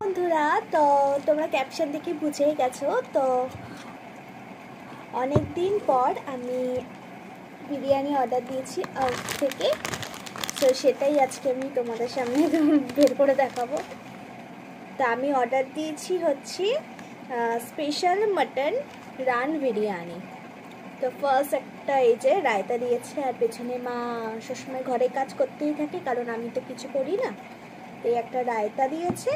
বন্ধুরা, তো তোমরা ক্যাপশন দেখে বুঝেই গেছো। তো অনেক দিন পর আমি বিরিয়ানি অর্ডার দিয়েছি থেকে, তো সেটাই আজকে আমি তোমাদের সামনে বের করে দেখাবো। তো আমি অর্ডার দিয়েছি হচ্ছে স্পেশাল মাটন রান বিরিয়ানি। তো ফার্স্ট একটা এই যে রায়তা দিয়েছে, আর পেছনে মা সবসময় ঘরে কাজ করতেই থাকে, কারণ আমি তো কিছু করি না। এই একটা রায়তা দিয়েছে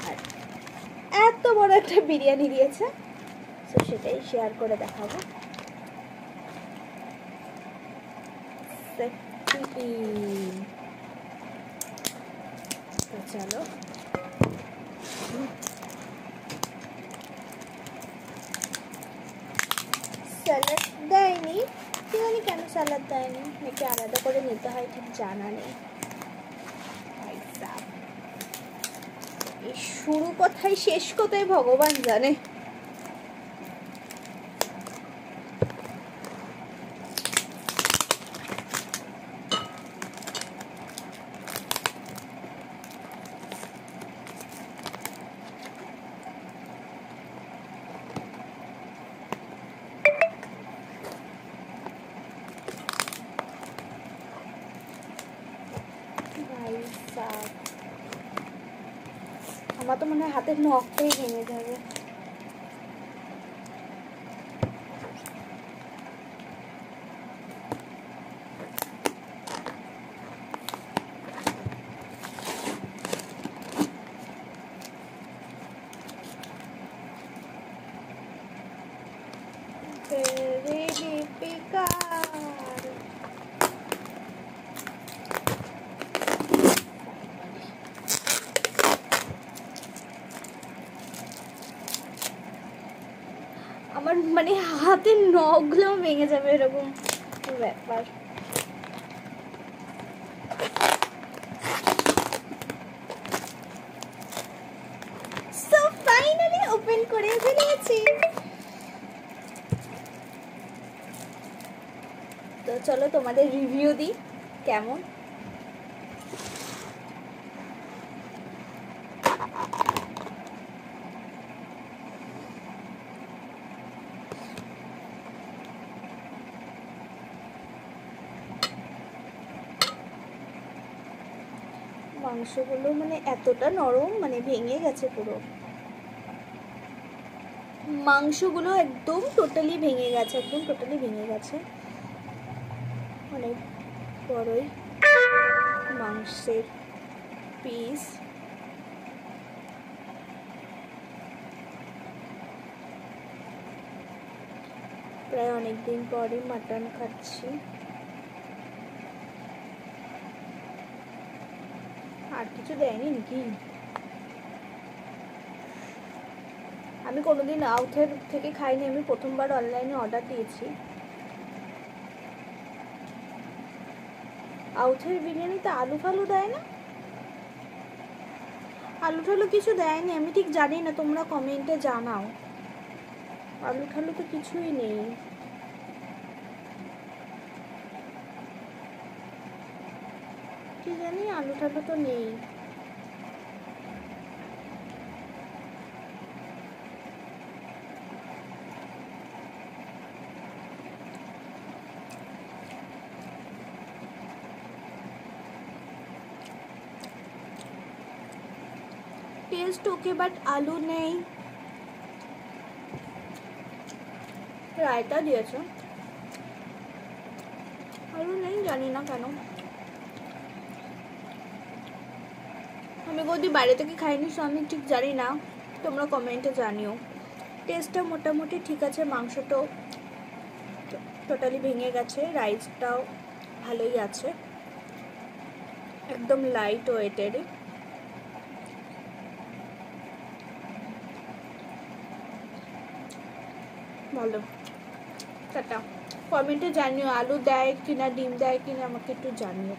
আর এত বড় একটা বিরিয়ানি দিয়েছে, তো সেটাই শেয়ার করে দেখাবো। তো চলো, স্যালাড দেয়নি, কি জানি কেন স্যালাড দেয়নি, নাকি আলাদা করে নিতে হয় ঠিক জানা নেই। এই শুরু কোথায় শেষ কোথায় ভগবান জানে। আমার তো মনে হয় হাতের নখটাই ভেঙে যাবে। আমার মানে হাতের নখগুলো ভেঙে যাবে এরকম ব্যাপার। সো ফাইনালি ওপেন করে ফেলেছি। তো চলো তোমাদের রিভিউ দিই কেমন। মাংসগুলো মানে এতটা নরম, মানে ভেঙে গেছে পুরো। মাংসগুলো একদম টোটালি ভেঙে গেছে, একদম টোটালি ভেঙে গেছে। অনেক বড়ই মাংসের পিস। প্রায় অনেকদিন পরে মাটন খাচ্ছি। আর কিছু দেয়নি নাকি? আমি কোনোদিন আউথের থেকে খাইনি, আমি প্রথমবার অনলাইনে অর্ডার দিয়েছি। আউথের বিরিয়ানিতে আলু ফালু দেয় না, আলু ঠালু কিছু দেয়নি, আমি ঠিক জানি না, তোমরা কমেন্টে জানাও। আলু ঠালু তো কিছুই নেই। কি জানি, আলু ঠালু তো নেই। টেস্ট ওকে, বাট আলু নেই। রায়তা দিয়েছে, আলু নেই, জানি না কেন। আমি কোনোদিন বাইরে থেকে খাইনি, সো আমি ঠিক জানি না, তোমরা কমেন্টে জানিও। টেস্টটা মোটামুটি ঠিক আছে, মাংসটাও টোটালি ভেঙে গেছে, রাইসটাও ভালোই আছে, একদম লাইট ওয়েটেরই। ভালো। টাটা। কমেন্টে জানিও আলু দেয় কিনা, ডিম দেয় কিনা, আমাকে একটু জানিও।